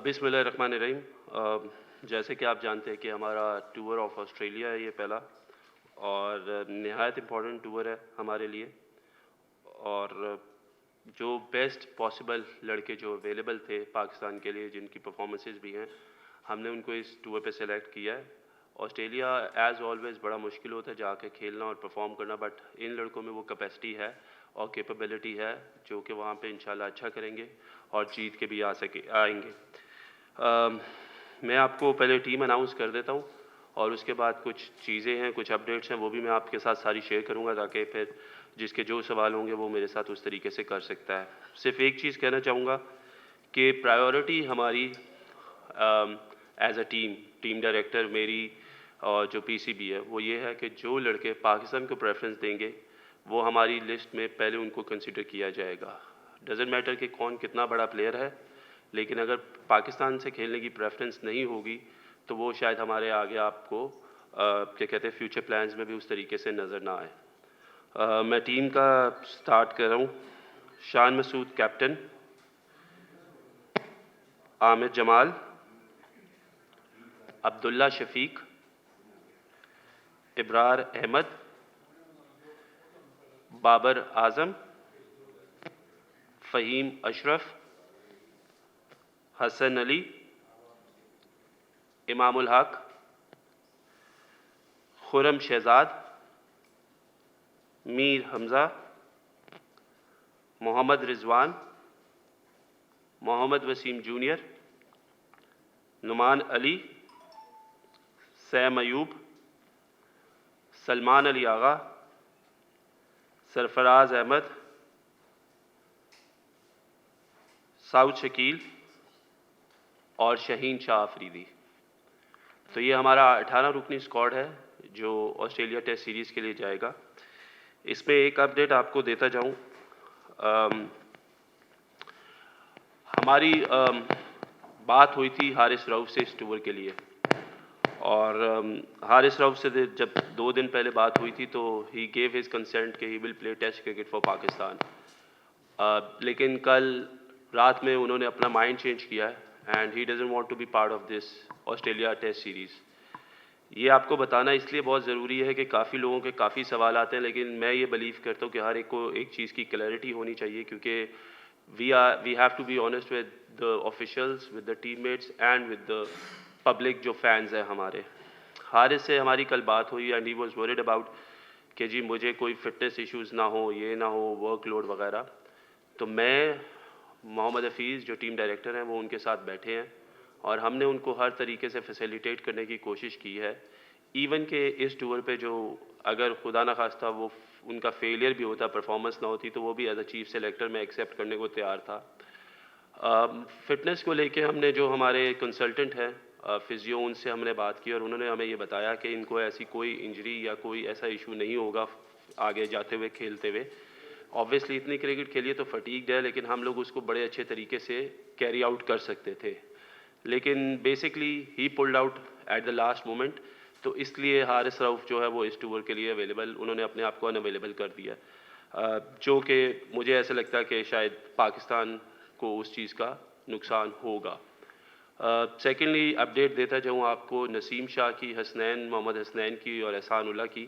बिस्मिल्लाहिर्रहमानिर्रहीम। जैसे कि आप जानते हैं कि हमारा टूर ऑफ ऑस्ट्रेलिया है ये पहला और नहायत इम्पोर्टेंट टूर है हमारे लिए। और जो बेस्ट पॉसिबल लड़के जो अवेलेबल थे पाकिस्तान के लिए, जिनकी परफॉर्मेंसेस भी हैं, हमने उनको इस टूर पे सेलेक्ट किया है। ऑस्ट्रेलिया एज़ ऑलवेज़ बड़ा मुश्किल होता है जाके खेलना और परफॉर्म करना, बट इन लड़कों में वो कैपेसिटी है और कैपेबिलिटी है जो कि वहाँ पे इंशाल्लाह अच्छा करेंगे और जीत के भी आएंगे। मैं आपको पहले टीम अनाउंस कर देता हूँ और उसके बाद कुछ चीज़ें हैं, कुछ अपडेट्स हैं, वो भी मैं आपके साथ सारी शेयर करूँगा ताकि फिर जिसके जो सवाल होंगे वो मेरे साथ उस तरीके से कर सकता है। सिर्फ एक चीज़ कहना चाहूँगा कि प्रायोरिटी हमारी एज अ टीम डायरेक्टर मेरी और जो पीसीबी है वो ये है कि जो लड़के पाकिस्तान को प्रेफरेंस देंगे वो हमारी लिस्ट में पहले उनको कंसिडर किया जाएगा। डजेंट मैटर कि कौन कितना बड़ा प्लेयर है, लेकिन अगर पाकिस्तान से खेलने की प्रेफरेंस नहीं होगी तो वो शायद हमारे आगे आपको क्या कहते हैं फ्यूचर प्लान्स में भी उस तरीके से नज़र ना आए। मैं टीम का स्टार्ट कर रहा हूँ। Shan Masood captain, Aamir Jamal, Abdullah Shafiq, Ibrar Ahmad, Babar Azam, Faheem Ashraf, Hasan Ali, Imamul Haq, Khurram Shahzad, Mir Hamza, Mohammad Rizwan, Mohammad Wasim junior, Numan Ali, Sam Ayub, Salman Ali Agha, Sarfaraz Ahmad, Saud Shakeel और शहीन शाह अफरीदी। तो ये हमारा 18 रुकनी स्क्वाड है जो ऑस्ट्रेलिया टेस्ट सीरीज़ के लिए जाएगा। इसमें एक अपडेट आपको देता जाऊं, हमारी बात हुई थी हारिस रऊफ से इस टूर के लिए और हारिस रऊफ से जब 2 दिन पहले बात हुई थी तो ही गेव हिज कंसेंट कि he will play test cricket for Pakistan. लेकिन कल रात में उन्होंने अपना माइंड चेंज किया है and he doesn't want to be part of this Australia test series. ये आपको बताना इसलिए बहुत ज़रूरी है कि काफ़ी लोगों के काफ़ी सवाल आते हैं, लेकिन मैं ये बिलीव करता हूँ कि हर एक को एक चीज़ की क्लैरिटी होनी चाहिए, क्योंकि we have to be honest with the officials, with the teammates and with the public जो फैंस हैं हमारे। हारिस से हमारी कल बात हुई and he was worried about कि जी मुझे कोई फिटनेस इश्यूज़ ना हो, ये ना हो, वर्कलोड वगैरह। तो मैं, मोहम्मद हफीज़ जो टीम डायरेक्टर हैं, वो उनके साथ बैठे हैं और हमने उनको हर तरीके से फैसिलिटेट करने की कोशिश की है। इवन के इस टूर पे जो अगर खुदा न खास्ता वो उनका फेलियर भी होता, परफॉर्मेंस ना होती, तो वो भी एज अ चीफ सेलेक्टर मैं एक्सेप्ट करने को तैयार था। फिटनेस को लेके हमने जो हमारे कंसल्टेंट हैं फिजियो, उनसे हमने बात की और उन्होंने हमें ये बताया कि इनको ऐसी कोई इंजरी या कोई ऐसा इशू नहीं होगा आगे जाते हुए खेलते हुए। ऑब्वियसली इतनी क्रिकेट खेलिए तो फटीग्ड है, लेकिन हम लोग उसको बड़े अच्छे तरीके से कैरी आउट कर सकते थे। लेकिन basically he pulled out at the last moment, तो इसलिए हारिस रऊफ जो है वो इस टूर के लिए अवेलेबल, उन्होंने अपने आप को अनअवेलेबल कर दिया, जो कि मुझे ऐसा लगता है कि शायद पाकिस्तान को उस चीज़ का नुकसान होगा। सेकेंडली अपडेट देता जाऊँ आपको नसीम शाह की, हसनैन, मोहम्मद हसनैन की और एहसान उल्लाह की।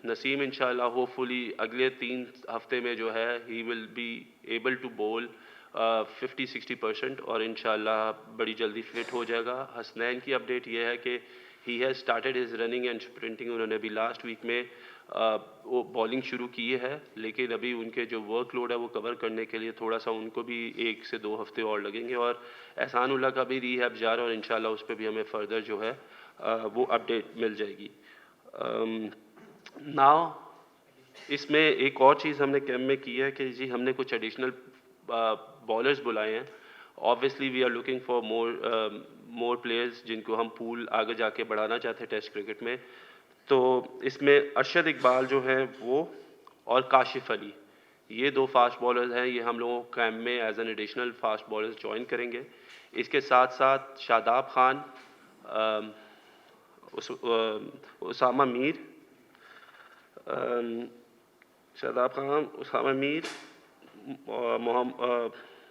नसीम इंशाल्लाह होपफुली अगले 3 हफ्ते में जो है he will be able to bowl 50-60% और इंशाल्लाह बड़ी जल्दी फिट हो जाएगा। हसनैन की अपडेट ये है कि he has started his running and sprinting. उन्होंने अभी लास्ट वीक में वो बॉलिंग शुरू की है, लेकिन अभी उनके जो वर्कलोड है वो कवर करने के लिए थोड़ा सा उनको भी 1 से 2 हफ्ते और लगेंगे। और एहसान उल्लाह का भी रीहैब जा रहा है और इंशाल्लाह उस पर भी हमें फर्दर जो है वो अपडेट मिल जाएगी। नाउ इसमें एक और चीज़ हमने कैम्प में की है कि जी हमने कुछ एडिशनल बॉलर्स बुलाए हैं। Obviously we are looking for more players जिनको हम पूल आगे जाके बढ़ाना चाहते हैं टेस्ट क्रिकेट में। तो इसमें अरशद इकबाल जो हैं वो और काशिफ अली, ये 2 फास्ट बॉलर्स हैं, ये हम लोगों कैम्प में as an additional fast bowlers join करेंगे। इसके साथ साथ शादाब खान, उसामा मीर, शादाब खान, उसामा मीर,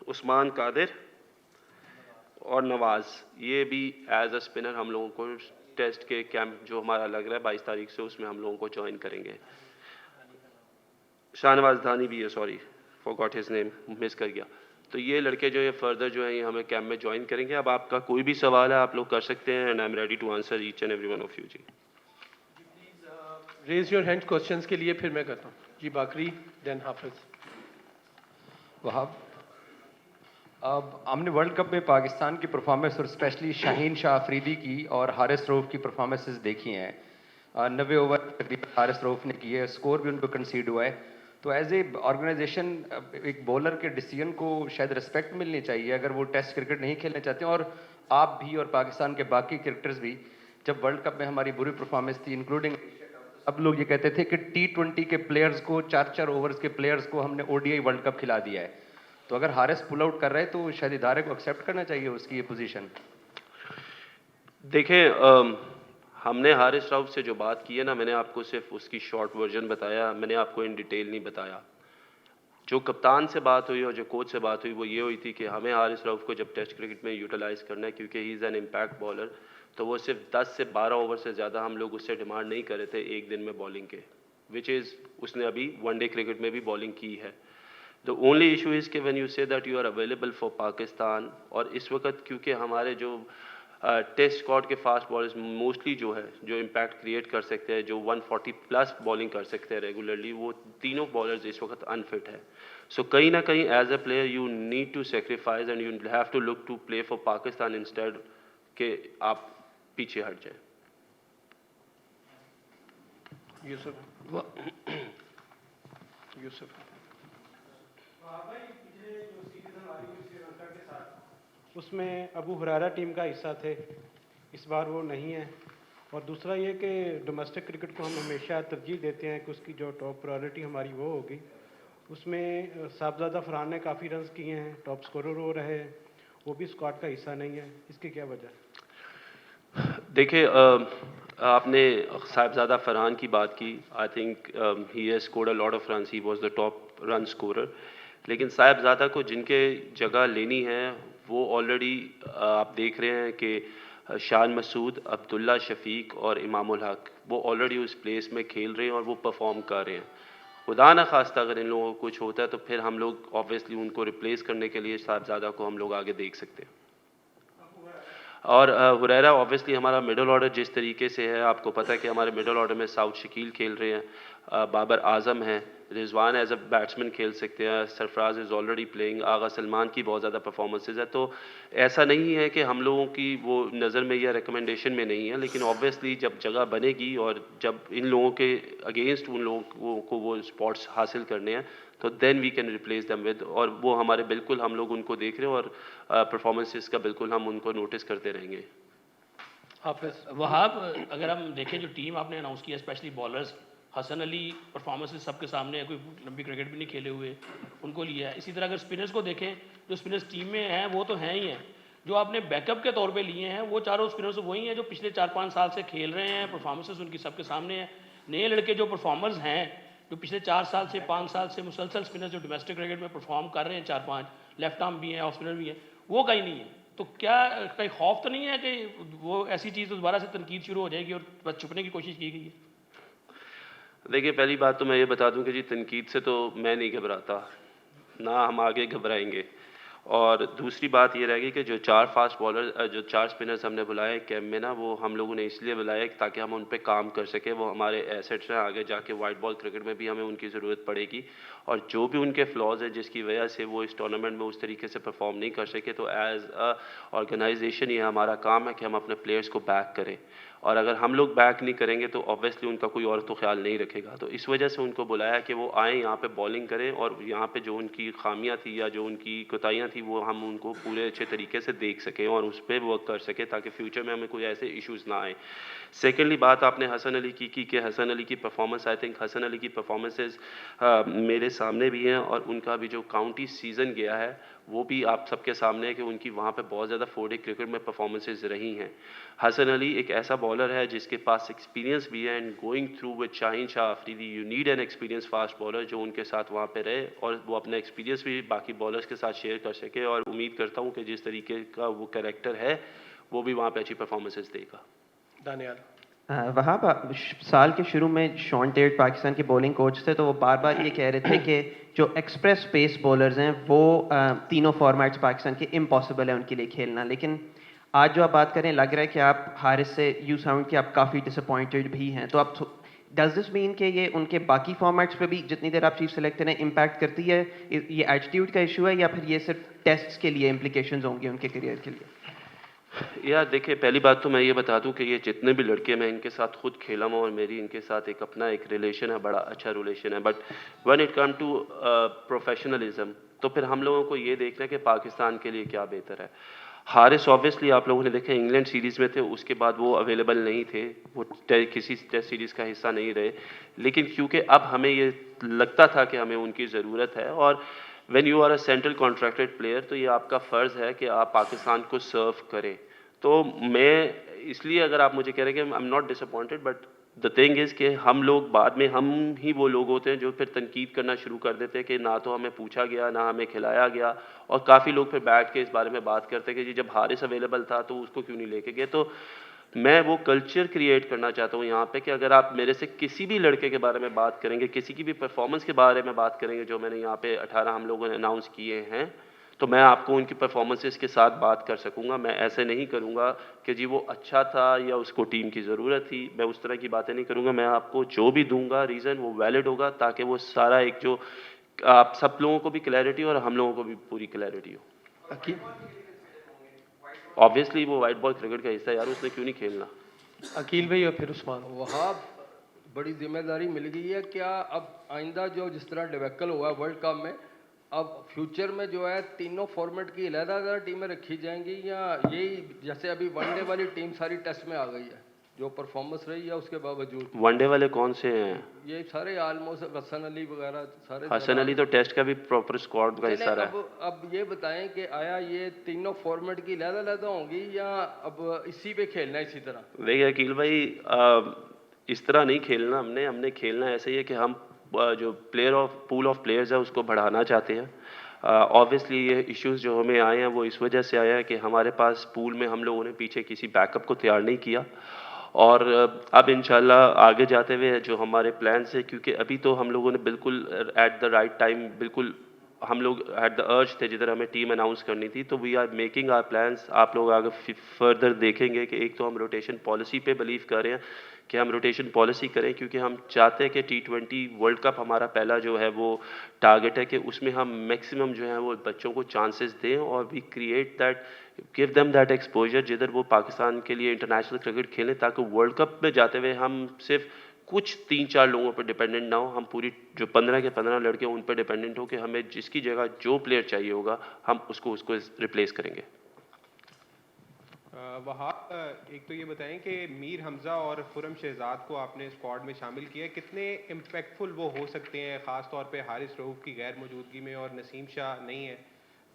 उस्मान कादिर, और नवाज़, ये भी एज अ स्पिनर हम लोगों को टेस्ट के कैंप जो हमारा लग रहा है 22 तारीख से, उसमें हम लोगों को ज्वाइन करेंगे। शाहनवाज धानी भी है, sorry forgot his name, miss कर गया। तो ये लड़के जो है फर्दर जो है ये हमें कैंप में ज्वाइन करेंगे। अब आपका कोई भी सवाल है आप लोग कर सकते हैं, and I am ready to answer each and every one of you. जी रेज योर हैंड क्वेश्चंस के लिए, फिर मैं करता हूँ जी। बाकरी देन हाफिज। वहाब, अब हमने वर्ल्ड कप में पाकिस्तान की परफॉर्मेंस और स्पेशली शाहीन शाह अफरीदी की और हारिस रऊफ की परफॉर्मेंसेस देखी हैं। 90 ओवर तकरीबन हारिस रऊफ ने किए है, स्कोर भी उनको कंसीड हुआ है। तो एज ए ऑर्गेनाइजेशन एक बॉलर के डिसीजन को शायद रिस्पेक्ट मिलनी चाहिए अगर वो टेस्ट क्रिकेट नहीं खेलना चाहते हैं। और आप भी और पाकिस्तान के बाकी क्रिकेटर्स भी, जब वर्ल्ड कप में हमारी बुरी परफॉर्मेंस थी इंक्लूडिंग, अब लोग ये कहते थे कि T20 के प्लेयर्स को, 4-4 ओवर्स के प्लेयर्स को हमने ODI वर्ल्ड कप खिला दिया है। तो अगर हारिस पुल आउट कर रहे हैं तो शायद इदारे को एक्सेप्ट करना चाहिए उसकी ये पोजीशन। देखें, हमने हारिस राउफ से जो बात की है ना, मैंने आपको सिर्फ उसकी शॉर्ट वर्जन बताया, मैंने आपको इन डिटेल नहीं बताया। जो कप्तान से बात हुई और जो कोच से बात हुई वो ये हुई थी कि हमें हारिस रऊफ को जब टेस्ट क्रिकेट में यूटिलाइज करना है, क्योंकि he is an impact bowler, तो वो सिर्फ 10 से 12 ओवर से ज़्यादा हम लोग उससे डिमांड नहीं कर रहे थे एक दिन में बॉलिंग के, विच इज़ उसने अभी वनडे क्रिकेट में भी बॉलिंग की है। द ओनली इशू इज़ कि when you say that you are available for Pakistan, और इस वक्त क्योंकि हमारे जो टेस्ट स्क्वाड के फास्ट बॉलर्स मोस्टली जो है जो इम्पैक्ट क्रिएट कर सकते हैं, जो 140 प्लस बॉलिंग कर सकते हैं रेगुलरली, वो तीनों बॉलर्स इस वक्त अनफिट है। सो कहीं ना कहीं as a player you need to sacrifice and you have to look to play for Pakistan instead के आप पीछे हट जाए। यूसुफ यूसुफ उसमें अबू हुरैरा टीम का हिस्सा थे, इस बार वो नहीं है। और दूसरा ये कि डोमेस्टिक क्रिकेट को हम हमेशा तरजीह देते हैं कि उसकी जो टॉप प्रायोरिटी हमारी वो होगी। उसमें साहबजादा फरहान ने काफ़ी रन्स किए हैं, टॉप स्कोरर हो रहे हैं, वो भी स्क्वाड का हिस्सा नहीं है, इसकी क्या वजह? देखिए, आपने साहिबजादा फरहान की बात की। I think he has scored a lot of runs, he was the top run scorer. लेकिन साहिबजादा को जिनके जगह लेनी है वो ऑलरेडी आप देख रहे हैं कि शान मसूद, अब्दुल्ला शफीक और इमामुल हक वो ऑलरेडी उस प्लेस में खेल रहे हैं और वो परफॉर्म कर रहे हैं। खुदा न खास्ता अगर इन लोगों को कुछ होता है तो फिर हम लोग ऑब्वियसली उनको रिप्लेस करने के लिए साहिबजादा को हम लोग आगे देख सकते हैं। और हुरैरा ऑब्वियसली हमारा मिडल ऑर्डर जिस तरीके से है, आपको पता है कि हमारे मिडल ऑर्डर में साउथ शकील खेल रहे हैं, बाबर आजम हैं, रिजवान एज अ बैट्समैन खेल सकते हैं, सरफराज इज़ ऑलरेडी प्लेइंग, आगा सलमान की बहुत ज़्यादा परफॉर्मेंसेज है। तो ऐसा नहीं है कि हम लोगों की वो नज़र में या रिकमेंडेशन में नहीं है, लेकिन ऑब्वियसली जब जगह बनेगी और जब इन लोगों के अगेंस्ट उन लोगों को वो स्पॉट्स हासिल करने हैं तो then we can replace them with, और वो हमारे बिल्कुल हम लोग उनको देख रहे हैं और परफॉर्मेंसेस का बिल्कुल हम उनको नोटिस करते रहेंगे। वहाब, अगर हम देखें जो टीम आपने अनाउंस किया specially bowlers, Hasan Ali performances सबके सामने है, कोई लंबी क्रिकेट भी नहीं खेले हुए, उनको लिया है। इसी तरह अगर स्पिनर्स को देखें, जो स्पिनर्स टीम में हैं वो तो हैं ही हैं, जो आपने बैकअप के तौर पे लिए हैं वो चारों स्पिनर्स वही हैं जो पिछले 4-5 साल से खेल रहे हैं, परफॉर्मेंसेस उनकी सबके सामने हैं। नए लड़के जो परफॉर्मर्स हैं, जो पिछले 4 साल से 5 साल से मुसलसल स्पिनर्स जो डोमेस्टिक क्रिकेट में परफॉर्म कर रहे हैं, 4-5 लेफ्ट आर्म भी हैं, ऑफ स्पिनर भी हैं, वो कहीं नहीं है। तो क्या कहीं खौफ तो नहीं है कि वो ऐसी चीज़ दोबारा से तनकीद शुरू हो जाएगी और बस छुपने की कोशिश की गई है? देखिए, पहली बात तो मैं ये बता दूं कि जी तनकीद से तो मैं नहीं घबराता, ना हम आगे घबराएंगे। और दूसरी बात ये रहेगी कि जो 4 फास्ट बॉलर जो 4 स्पिनर्स हमने बुलाए कैंप में ना, वो हम लोगों ने इसलिए बुलाए ताकि हम उन पे काम कर सकें। वो हमारे एसेट्स हैं, आगे जाके वाइट बॉल क्रिकेट में भी हमें उनकी ज़रूरत पड़ेगी। और जो भी उनके फ्लॉज हैं जिसकी वजह से वो इस टूर्नामेंट में उस तरीके से परफॉर्म नहीं कर सके, तो एज अ ऑर्गेनाइजेशन ये हमारा काम है कि हम अपने प्लेयर्स को बैक करें। और अगर हम लोग बैक नहीं करेंगे तो ऑब्वियसली उनका कोई और तो ख्याल नहीं रखेगा। तो इस वजह से उनको बुलाया कि वो आएँ यहाँ पे बॉलिंग करें और यहाँ पे जो उनकी खामियां थी या जो उनकी कोताहियाँ थी वो हम उनको पूरे अच्छे तरीके से देख सकें और उस पर वर्क कर सकें ताकि फ्यूचर में हमें कोई ऐसे इश्यूज़ ना आए। सेकेंडली बात आपने हसन अली की कि हसन अली की performance, I think Hasan Ali की परफॉर्मेंसेज मेरे सामने भी हैं और उनका भी जो काउंटी सीज़न गया है वो भी आप सबके सामने है कि उनकी वहाँ पे बहुत ज़्यादा 4 डे क्रिकेट में परफॉर्मेंसेज रही हैं। हसन अली एक ऐसा बॉलर है जिसके पास एक्सपीरियंस भी है, and going through with Shaheen Shah Afridi you need an experience fast bowler जो उनके साथ वहाँ पे रहे और वो अपना एक्सपीरियंस भी बाकी बॉलर्स के साथ शेयर कर सके, और उम्मीद करता हूँ कि जिस तरीके का वो कैरेक्टर है वो भी वहाँ पे अच्छी परफॉर्मेंसेस देगा। दानियाल। वहाँ साल के शुरू में शॉन टेट पाकिस्तान के बॉलिंग कोच थे, तो वो बार बार ये कह रहे थे कि जो एक्सप्रेस पेस बॉलर्स हैं वो तीनों फॉर्मेट्स पाकिस्तान के इम्पॉसिबल है उनके लिए खेलना। लेकिन आज जो आप बात करें, लग रहा है कि आप हारिस से यू साउंड कि आप काफ़ी डिसअपॉइंटेड भी हैं, तो आप डज दिस मीन कि ये उनके बाकी फॉर्मेट्स पे भी जितनी देर आप चीफ सेलेक्टर हैं इम्पैक्ट करती है? ये एटीट्यूड का इशू है या फिर ये सिर्फ टेस्ट्स के लिए इम्प्लीकेशंस होंगे उनके करियर के लिए? यार देखिए, पहली बात तो मैं ये बता दूं कि ये जितने भी लड़के मैं इनके साथ खुद खेला हूँ और मेरी इनके साथ एक अपना एक रिलेशन है, बड़ा अच्छा रिलेशन है, but when it come to professionalism तो फिर हम लोगों को ये देखना है कि पाकिस्तान के लिए क्या बेहतर है। हारिस ऑब्वियसली आप लोगों ने देखा इंग्लैंड सीरीज़ में थे, उसके बाद वो अवेलेबल नहीं थे, वो किसी टेस्ट सीरीज़ का हिस्सा नहीं रहे, लेकिन क्योंकि अब हमें ये लगता था कि हमें उनकी ज़रूरत है, और when you are a central contracted player तो ये आपका फ़र्ज़ है कि आप पाकिस्तान को सर्व करें। तो मैं इसलिए, अगर आप मुझे कह रहे हैं कि I am not disappointed, but the thing is कि हम लोग बाद में हम ही वो लोग होते हैं जो फिर तनकीद करना शुरू कर देते हैं कि ना तो हमें पूछा गया, ना हमें खिलाया गया, और काफ़ी लोग फिर बैठ के इस बारे में बात करते हैं कि जी जब हारिस अवेलेबल था तो उसको क्यों नहीं लेके गए। तो मैं वो कल्चर क्रिएट करना चाहता हूँ यहाँ पे कि अगर आप मेरे से किसी भी लड़के के बारे में बात करेंगे, किसी की भी परफॉर्मेंस के बारे में बात करेंगे, जो मैंने यहाँ पे 18 हम लोगों ने अनाउंस किए हैं, तो मैं आपको उनकी परफॉर्मेंसेस के साथ बात कर सकूंगा। मैं ऐसे नहीं करूंगा कि जी वो अच्छा था या उसको टीम की ज़रूरत थी, मैं उस तरह की बातें नहीं करूंगा। मैं आपको जो भी दूंगा रीज़न वो वैलिड होगा, ताकि वो सारा एक जो आप सब लोगों को भी क्लैरिटी और हम लोगों को भी पूरी क्लैरिटी हो। अकील। ऑब्वियसली वो वाइट बॉल क्रिकेट का हिस्सा है यार, उसने क्यों नहीं खेलना। अकील भाई और फिर उस्मान। वहाब, बड़ी जिम्मेदारी मिल गई है क्या अब आइंदा जो जिस तरह डिवेकल हुआ वर्ल्ड कप में, अब फ्यूचर में जो है तीनों फॉर्मेट की अलग-अलग टीमें रखी जाएंगी, या यही जैसे अभी वनडे वाली टीम सारी टेस्ट में आ गई है जो परफॉर्मेंस रही है उसके बावजूद? वनडे वाले कौन से हैं? ये सारे ऑलमोस्ट हसन अली वगैरह सारे। हसन अली तो टेस्ट का भी प्रॉपर स्क्वाड का हिस्सा रहा है। अब ये बताएं कि आया ये तीनों फॉर्मेट की अलग-अलग होंगी या अब इसी पे खेलना इसी तरह? देखिए अकील भाई, इस तरह नहीं खेलना, हमने खेलना ऐसे ही है कि हम जो पूल ऑफ प्लेयर्स है उसको बढ़ाना चाहते हैं। ऑब्वियसली ये इश्यूज जो हमें आए हैं वो इस वजह से आया है कि हमारे पास पूल में हम लोगों ने पीछे किसी बैकअप को तैयार नहीं किया, और अब इंशाल्लाह आगे जाते हुए जो हमारे प्लान्स है, क्योंकि अभी तो हम लोगों ने बिल्कुल एट द राइट टाइम, बिल्कुल हम लोग एट द अर्ज थे जिधर हमें टीम अनाउंस करनी थी, तो we are making our plans. आप लोग आगे फर्दर देखेंगे कि एक तो हम रोटेशन पॉलिसी पे बिलीव कर रहे हैं कि हम रोटेशन पॉलिसी करें, क्योंकि हम चाहते हैं कि T20 वर्ल्ड कप हमारा पहला जो है वो टारगेट है कि उसमें हम मैक्सिमम जो है वो बच्चों को चांसेस दें, और we create that, give them that exposure जिधर वो पाकिस्तान के लिए इंटरनेशनल क्रिकेट खेलें, ताकि वर्ल्ड कप में जाते हुए हम सिर्फ कुछ 3-4 लोगों पर डिपेंडेंट ना हो, हम पूरी जो 15 के 15 लड़के उन पर डिपेंडेंट हो कि हमें जिसकी जगह जो प्लेयर चाहिए होगा हम उसको रिप्लेस करेंगे। वहाब, एक तो ये बताएं कि मीर हमज़ा और खुरम शहजाद को आपने स्क्वाड में शामिल किया, कितने इम्पैक्टफुल वो हो सकते हैं, ख़ास तौर पे हारिस रऊफ़ की गैर मौजूदगी में, और नसीम शाह नहीं है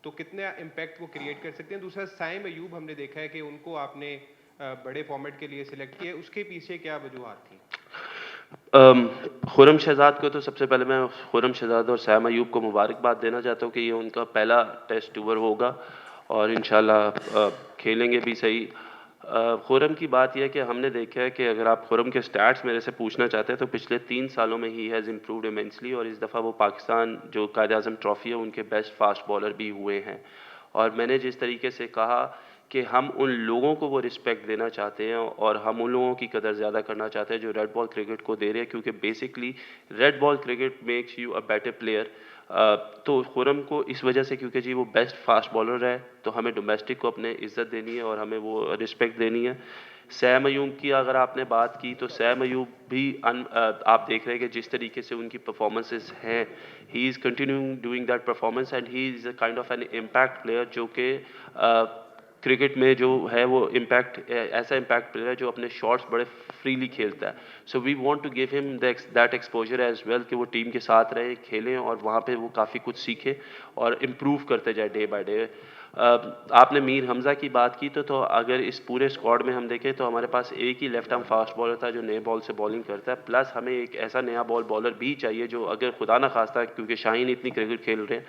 तो कितने इम्पैक्ट वो क्रिएट कर सकते हैं? दूसरा, साइम अयूब हमने देखा है कि उनको आपने बड़े फॉर्मेट के लिए सिलेक्ट किया, उसके पीछे क्या वजूहत थी? खुरम शहजाद को तो सबसे पहले मैं खुरम शहजाद और साइम अयूब को मुबारकबाद देना चाहता हूँ कि ये उनका पहला टेस्ट टूर होगा और इंशाल्लाह खेलेंगे भी सही। खुरम की बात यह है कि हमने देखा है कि अगर आप खुरम के स्टैट्स मेरे से पूछना चाहते हैं तो पिछले 3 सालों में ही हैज़ इम्प्रूव्ड इमेंसली, और इस दफ़ा वो पाकिस्तान जो कायद-ए-आज़म ट्रॉफ़ी है उनके बेस्ट फास्ट बॉलर भी हुए हैं। और मैंने जिस तरीके से कहा कि हम उन लोगों को वो रिस्पेक्ट देना चाहते हैं और हम उन लोगों की कदर ज़्यादा करना चाहते हैं जो रेड बॉल क्रिकेट को दे रहे हैं, क्योंकि basically red ball cricket makes you a better player. तो खुरम को इस वजह से, क्योंकि जी वो बेस्ट फास्ट बॉलर है, तो हमें डोमेस्टिक को अपने इज़्ज़त देनी है और हमें वो रिस्पेक्ट देनी है। सैम अयूब की अगर आपने बात की तो सैम अयूब भी आप देख रहे हैं कि जिस तरीके से उनकी परफॉर्मेंसेस हैं, he is continuing doing that performance and he is a kind of an impact player जो कि क्रिकेट में जो है वो ऐसा इम्पैक्ट प्लेयर है जो अपने शॉट्स बड़े फ्रीली खेलता है। So we want to give him that exposure as well कि वो टीम के साथ रहे, खेलें और वहाँ पे वो काफ़ी कुछ सीखे और इम्प्रूव करते जाए डे बाय डे। आपने मीर हमज़ा की बात की तो अगर इस पूरे स्क्वाड में हम देखें तो हमारे पास एक ही लेफ्ट आर्म फास्ट बॉलर था जो नए बॉल से बॉलिंग करता है, प्लस हमें एक ऐसा नया बॉलर भी चाहिए जो अगर खुदा ना खास्ता, क्योंकि शाहीन इतनी क्रिकेट खेल रहे हैं,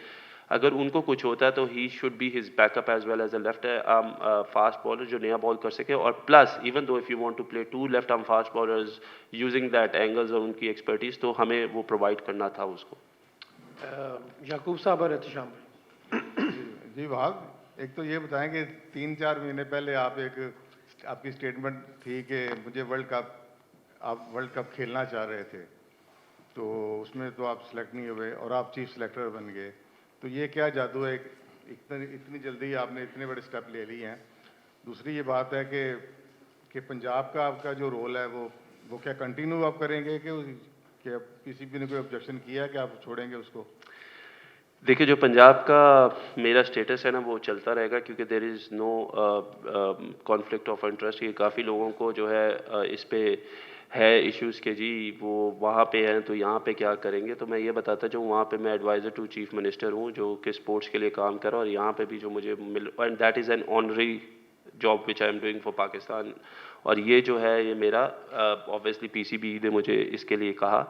अगर उनको कुछ होता है तो he should be his backup as well as a left arm fast bowler जो नया बॉल कर सके। और plus even though if you want to play two left arm fast bowlers using that angles और उनकी एक्सपर्टीज, तो हमें वो प्रोवाइड करना था उसको। याकूब साहब और एहतशाम भाई। जी वहाब, एक तो ये बताएं कि 3-4 महीने पहले आपकी स्टेटमेंट थी कि आप वर्ल्ड कप खेलना चाह रहे थे, तो उसमें तो आप सिलेक्ट नहीं हुए और आप चीफ सिलेक्टर बन गए। तो ये क्या जादू है, इतनी जल्दी आपने इतने बड़े स्टेप ले लिए हैं। दूसरी ये बात है कि पंजाब का आपका जो रोल है वो क्या कंटिन्यू आप करेंगे कि पीसीबी ने कोई ऑब्जेक्शन किया कि आप छोड़ेंगे उसको? देखिए, जो पंजाब का मेरा स्टेटस है ना वो चलता रहेगा, क्योंकि there is no conflict of interest. ये काफ़ी लोगों को जो है इस पे है इश्यूज़ के जी वो वहाँ पे हैं तो यहाँ पे क्या करेंगे। तो मैं ये बताता जो वहाँ पे मैं एडवाइज़र टू चीफ मिनिस्टर हूँ जो कि स्पोर्ट्स के लिए काम कर रहा हूँ, और यहाँ पे भी जो मुझे and that is an honorary job which I am doing for Pakistan. और ये जो है ये मेरा ऑब्वियसली पीसीबी ने मुझे इसके लिए कहा।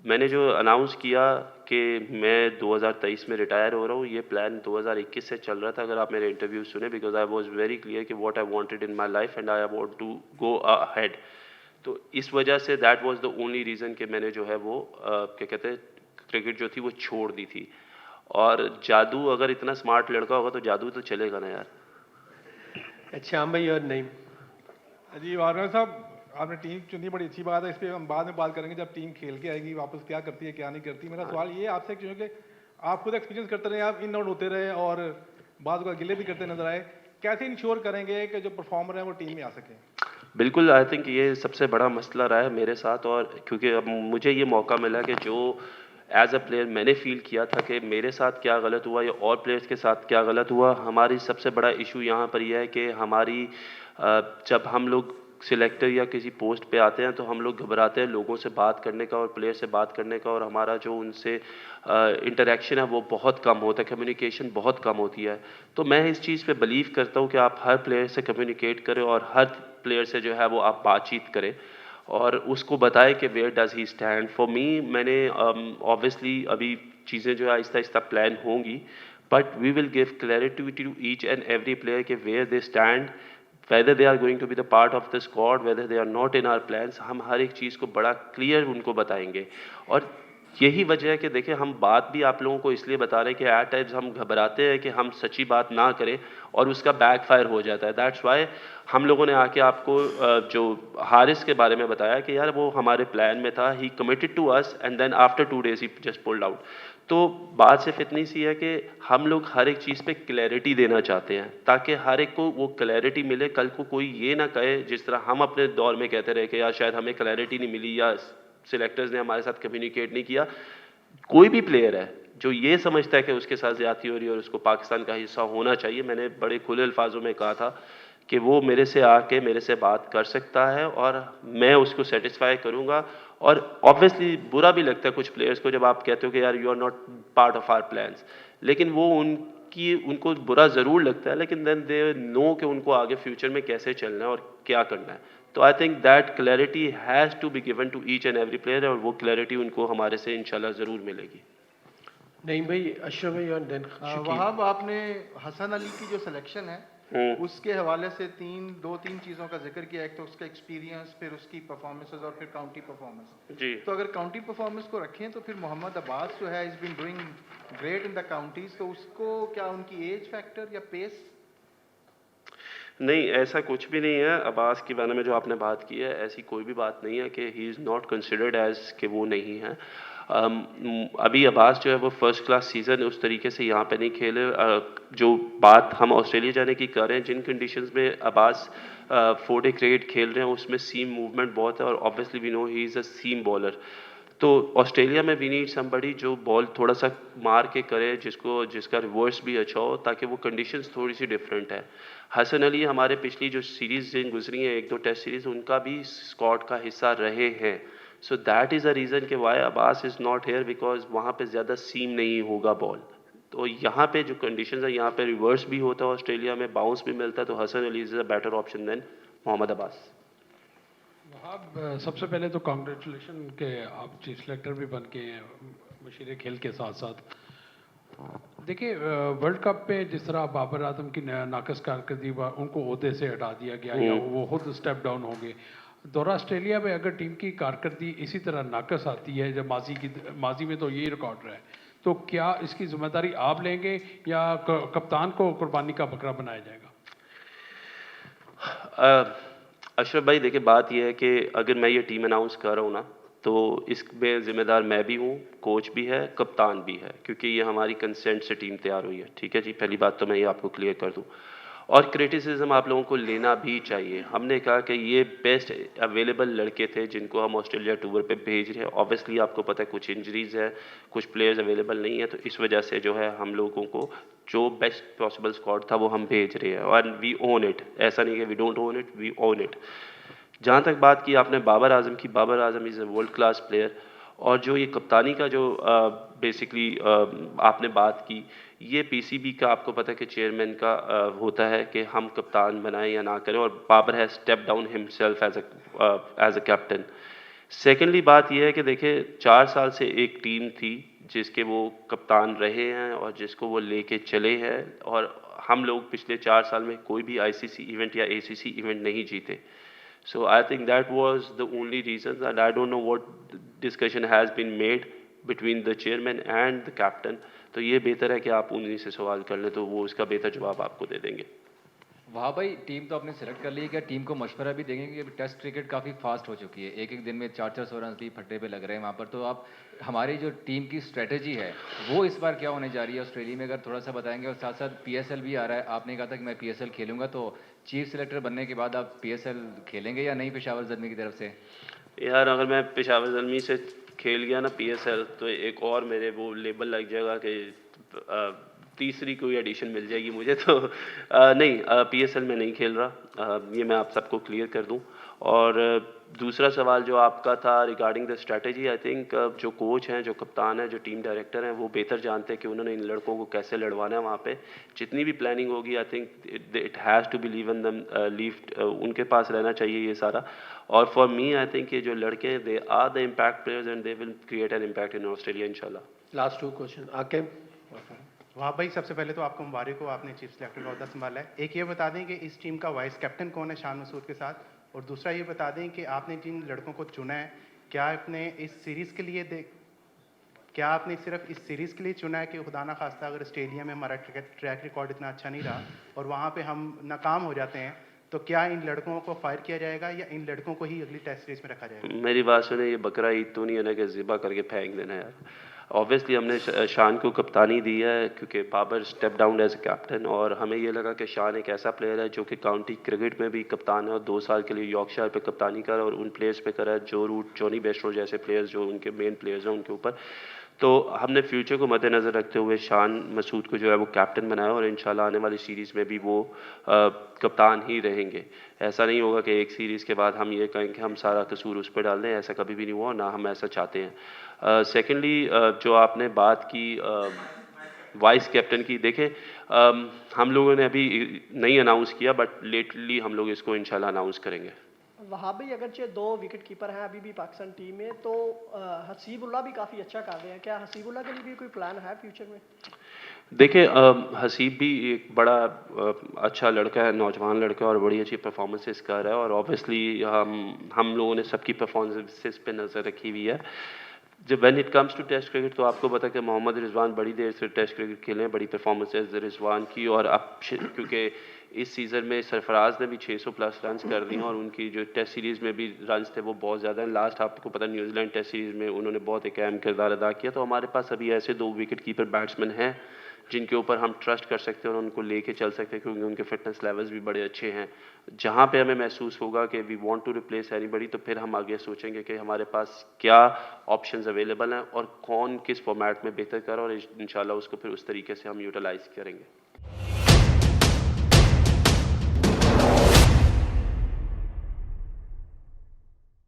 मैंने जो अनाउंस किया कि मैं 2023 में रिटायर हो रहा हूँ, ये प्लान 2021 से चल रहा था, अगर आप मेरे इंटरव्यू सुने, because I was very clear कि what I wanted in my life and I want to go ahead. तो इस वजह से that was the only reason कि मैंने जो है वो क्या कहते हैं क्रिकेट जो थी वो छोड़ दी थी। और जादू, अगर इतना स्मार्ट लड़का होगा तो जादू तो चलेगा ना यार। एहतशाम भाई और नईम। जी वारन साहब, आपने टीम चुनी, बड़ी अच्छी बात है। इस पर हम बाद में बात करेंगे जब टीम खेल के आएगी वापस, क्या करती है क्या नहीं करती। मेरा सवाल ये आपसे क्योंकि आप खुद एक्सपीरियंस करते रहे, आप इन आउट होते रहे और बाद को गिले भी करते नजर आए, कैसे इंश्योर करेंगे कि जो परफॉर्मर है वो टीम में आ सके? बिल्कुल, आई थिंक ये सबसे बड़ा मसला रहा है मेरे साथ। और क्योंकि अब मुझे ये मौका मिला कि जो एज अ प्लेयर मैंने फील किया था कि मेरे साथ क्या गलत हुआ या और प्लेयर्स के साथ क्या गलत हुआ। हमारी सबसे बड़ा इशू यहाँ पर यह है कि हमारी जब हम लोग सिलेक्टर या किसी पोस्ट पे आते हैं तो हम लोग घबराते हैं लोगों से बात करने का और प्लेयर से बात करने का, और हमारा जो उनसे इंटरेक्शन है वो बहुत कम होता है, कम्युनिकेशन बहुत कम होती है। तो मैं इस चीज़ पे बिलीव करता हूँ कि आप हर प्लेयर से कम्युनिकेट करें और हर प्लेयर से जो है वो आप बातचीत करें और उसको बताएं कि where does he stand. For me, मैंने ऑब्वियसली अभी चीज़ें जो है आहिस्ता आहिस्ता प्लान होंगी, but we will give clarity to each and every player के where they stand, whether they are going to be the part of the squad, whether they are not in our plans। हम हर एक चीज़ को बड़ा clear उनको बताएंगे। और यही वजह है कि देखिए हम बात भी आप लोगों को इसलिए बता रहे हैं कि एट टाइम्स हम घबराते हैं कि हम सच्ची बात ना करें और उसका बैकफायर हो जाता है। दैट्स वाई हम लोगों ने आके आपको जो हारिस के बारे में बताया कि यार वो हमारे प्लान में था, he committed to us and then after 2 days he just pulled out. तो बात सिर्फ इतनी सी है कि हम लोग हर एक चीज़ पे क्लैरिटी देना चाहते हैं ताकि हर एक को वो क्लैरिटी मिले। कल को कोई ये ना कहे जिस तरह हम अपने दौर में कहते रहे कि यार शायद हमें क्लैरिटी नहीं मिली या सिलेक्टर्स ने हमारे साथ कम्युनिकेट नहीं किया। कोई भी प्लेयर है जो ये समझता है कि उसके साथ ज़्यादती हो रही है और उसको पाकिस्तान का हिस्सा होना चाहिए, मैंने बड़े खुले अल्फाजों में कहा था कि वो मेरे से आके मेरे से बात कर सकता है और मैं उसको सेटिस्फाई करूंगा। और ऑब्वियसली बुरा भी लगता है कुछ प्लेयर्स को जब आप कहते हो कि यार you are not part of our plans, लेकिन वो उनको बुरा ज़रूर लगता है, लेकिन देन दे नो कि उनको आगे फ्यूचर में कैसे चलना है और क्या करना है। तो I think that clarity has to be given to each and every player, और वो क्लैरिटी उनको हमारे से इंशाल्लाह ज़रूर मिलेगी। नईम भाई, अशरफ भाई और देन वहाब, आपने हसन अली की जो सिलेक्शन है उसके हवाले से दो तीन चीज़ों का जिक्र किया। एक तो उसका एक्सपीरियंस, फिर उसकी परफॉर्मेंसेस और फिर काउंटी परफॉर्मेंस। जी, तो अगर काउंटी परफॉर्मेंस को रखें तो फिर मोहम्मद अब्बास जो है is been doing great in the counties, तो उसको क्या उनकी एज फैक्टर या पेस? नहीं, ऐसा कुछ भी नहीं है। अब्बास के बारे में जो आपने बात की है, ऐसी कोई भी बात नहीं है कि he is not considered as कि वो नहीं है। अभी अब्बास जो है वो फर्स्ट क्लास सीज़न उस तरीके से यहाँ पे नहीं खेले। जो बात हम ऑस्ट्रेलिया जाने की कर रहे हैं, जिन कंडीशंस में अब्बास 4 डे क्रिकेट खेल रहे हैं उसमें सीम मूवमेंट बहुत है और obviously we know he is a seam bowler. तो ऑस्ट्रेलिया में वी नीड समबडी जो बॉल थोड़ा सा मार के करे, जिसका रिवर्स भी अच्छा हो, ताकि वो कंडीशंस थोड़ी सी डिफरेंट है। हसन अली हमारे पिछली जो सीरीज़ जिन गुजरी हैं 1-2 टेस्ट सीरीज़, उनका भी स्क्वाड का हिस्सा रहे हैं। So that is a reason कि why Abbas is not here, because वहाँ पे ज़्यादा सीम नहीं होगा बॉल। तो यहाँ पे जो कंडीशंस है, यहाँ पे रिवर्स भी होता है, ऑस्ट्रेलिया में बाउंस भी मिलता है, तो Hasan Ali is a better option than Mohammad Abbas. Wahab, सबसे पहले तो कॉन्ग्रेचुलेशन के आप चीफ सेलेक्टर भी बन के हैं मशीर खेल के साथ साथ। देखिए, वर्ल्ड कप में जिस तरह बाबर आजम की नाकस कारकर्दगी उनको ओहदे से हटा दिया गया या वो खुद स्टेप डाउन हो गए, दौरा ऑस्ट्रेलिया में अगर टीम की कारकर्दगी इसी तरह नाकस आती है, जब माजी में तो यही रिकॉर्ड रहा है, तो क्या इसकी जिम्मेदारी आप लेंगे या कप्तान को कुर्बानी का बकरा बनाया जाएगा? अशरफ भाई, देखिए बात यह है कि अगर मैं ये टीम अनाउंस कर रहा हूँ ना, तो इसमें ज़िम्मेदार मैं भी हूँ, कोच भी है, कप्तान भी है, क्योंकि ये हमारी कंसेंट से टीम तैयार हुई है। ठीक है जी, पहली बात तो मैं ये आपको क्लियर कर दूँ। और क्रिटिसिज्म आप लोगों को लेना भी चाहिए। हमने कहा कि ये बेस्ट अवेलेबल लड़के थे जिनको हम ऑस्ट्रेलिया टूर पे भेज रहे हैं। ऑब्वियसली आपको पता है कुछ इंजरीज है, कुछ प्लेयर्स अवेलेबल नहीं है, तो इस वजह से जो है हम लोगों को जो बेस्ट पॉसिबल स्क्वाड था वो हम भेज रहे हैं, और वी ओन इट। ऐसा नहीं है we don't own it, we own it. जहाँ तक बात की आपने बाबर आजम की, Babar Azam is a world class player, और जो ये कप्तानी का जो बेसिकली आपने बात की, ये पीसीबी का आपको पता है कि चेयरमैन का होता है कि हम कप्तान बनाएं या ना करें, और Babar has step down himself as a captain. Secondly बात यह है कि देखिए 4 साल से एक टीम थी जिसके वो कप्तान रहे हैं और जिसको वो लेके चले हैं, और हम लोग पिछले 4 साल में कोई भी आईसीसी इवेंट या एसीसी इवेंट नहीं जीते। So I think that was the only reason, and I don't know what discussion has been made between the chairman and the captain. तो ये बेहतर है कि आप उन्हीं से सवाल कर लें, तो वो उसका बेहतर जवाब आपको दे देंगे। वहाँ भाई, टीम तो आपने सेलेक्ट कर ली है, क्या टीम को मशवरा भी देंगे कि टेस्ट क्रिकेट काफ़ी फास्ट हो चुकी है, एक एक दिन में 400 रन भी फट्टे पे लग रहे हैं वहाँ पर, तो आप हमारी जो टीम की स्ट्रेटजी है वो इस बार क्या होने जा रही है ऑस्ट्रेलिया में, अगर थोड़ा सा बताएंगे। और साथ साथ पीएसएल भी आ रहा है, आपने कहा था कि मैं पीएसएल खेलूंगा, तो चीफ सेलेक्टर बनने के बाद आप पीएसएल खेलेंगे या नहीं पेशावर ज़ल्मी की तरफ से? यार अगर मैं पेशावर ज़ल्मी से खेल गया ना पीएसएल, तो एक और मेरे वो लेबल लग जाएगा कि तीसरी कोई एडिशन मिल जाएगी मुझे, तो नहीं, पीएसएल में नहीं खेल रहा, ये मैं आप सबको क्लियर कर दूं। और दूसरा सवाल जो आपका था regarding the strategy, I think जो कोच हैं, जो कप्तान हैं, जो टीम डायरेक्टर हैं, वो बेहतर जानते हैं कि उन्होंने इन लड़कों को कैसे लड़वाना है वहाँ पे। जितनी भी प्लानिंग होगी, I think it has to be उनके पास रहना चाहिए ये सारा। और फॉर मी आई थिंक ये जो लड़के हैं, they are the impact players and they will create an impact in Australia इंशाल्लाह। लास्ट 2 क्वेश्चन आके। वाह भाई, सबसे पहले तो आपको मुबारक हो, आपने चीफ सेलेक्टर का ओहदा संभाला है। एक ये बता दें कि इस टीम का वाइस कैप्टन कौन है शान मसूद के साथ, और दूसरा ये बता दें कि आपने जिन लड़कों को चुना है, क्या आपने इस सीरीज़ के लिए क्या आपने सिर्फ इस सीरीज़ के लिए चुना है कि खुदा ना खास्ता अगर ऑस्ट्रेलिया में हमारा ट्रैक रिकॉर्ड इतना अच्छा नहीं रहा और वहाँ पे हम नाकाम हो जाते हैं, तो क्या इन लड़कों को फायर किया जाएगा या इन लड़कों को ही अगली टेस्ट सीरीज में रखा जाएगा? मेरी बात सुने, ये बकरा ईद तो नहीं है ना कि ज़िबा करके फेंक देना यार। ऑब्वियसली हमने शान को कप्तानी दी है क्योंकि Babar step down as a captain, और हमें ये लगा कि शान एक ऐसा प्लेयर है जो कि काउंटी क्रिकेट में भी कप्तान है और 2 साल के लिए यॉर्कशायर पे कप्तानी करा और उन प्लेयर्स पे करा है जो रूट जॉनी बेस्टो जैसे प्लेयर्स जो उनके मेन प्लेयर्स हैं उनके ऊपर। तो हमने फ्यूचर को मद्देनज़र रखते हुए शान मसूद को जो है वो कैप्टन बनाया, और इंशाल्लाह आने वाली सीरीज़ में भी वो कप्तान ही रहेंगे। ऐसा नहीं होगा कि एक सीरीज़ के बाद हम ये कहें कि हम सारा कसूर उस पर डाल दें, ऐसा कभी भी नहीं हुआ, ना हम ऐसा चाहते हैं। सेकेंडली जो आपने बात की वाइस कैप्टन की, देखें हम लोगों ने अभी नहीं अनाउंस किया, बट लेटली हम लोग इसको इंशाल्लाह अनाउंस करेंगे। वहाँ भी अगरचे 2 विकेट कीपर हैं अभी भी पाकिस्तान टीम में, तो हसीबुल्ला भी काफ़ी अच्छा कर रहे हैं, क्या हसीबुल्ला के लिए भी कोई प्लान है फ्यूचर में? देखिए हसीब भी एक बड़ा अच्छा लड़का है, नौजवान लड़का है और बड़ी अच्छी परफॉर्मेंसेस कर रहा है, और ऑब्वियसली हम लोगों ने सबकी परफॉर्मेंसेस पे नज़र रखी हुई है। जब when it comes to test cricket, तो आपको पता है कि मोहम्मद रिजवान बड़ी देर से टेस्ट क्रिकेट खेले हैं, बड़ी परफॉर्मेंसेस रिजवान की, और अब क्योंकि इस सीज़न में सरफराज ने भी 600 प्लस रन्स कर दिए और उनकी जो टेस्ट सीरीज़ में भी रन्स थे वो बहुत ज़्यादा हैं। लास्ट आपको पता न्यूजीलैंड टेस्ट सीरीज़ में उन्होंने बहुत एक अहम किरदार अदा किया। तो हमारे पास अभी ऐसे 2 विकेट कीपर बैट्समैन हैं जिनके ऊपर हम ट्रस्ट कर सकते हैं और उनको लेके चल सकते हैं, क्योंकि उनके फिटनेस लेवल्स भी बड़े अच्छे हैं। जहाँ पे हमें महसूस होगा कि we want to replace anybody, तो फिर हम आगे सोचेंगे कि हमारे पास क्या ऑप्शंस अवेलेबल हैं और कौन किस फॉर्मेट में बेहतर कर, और इंशाल्लाह उसको फिर उस तरीके से हम यूटिलाइज़ करेंगे।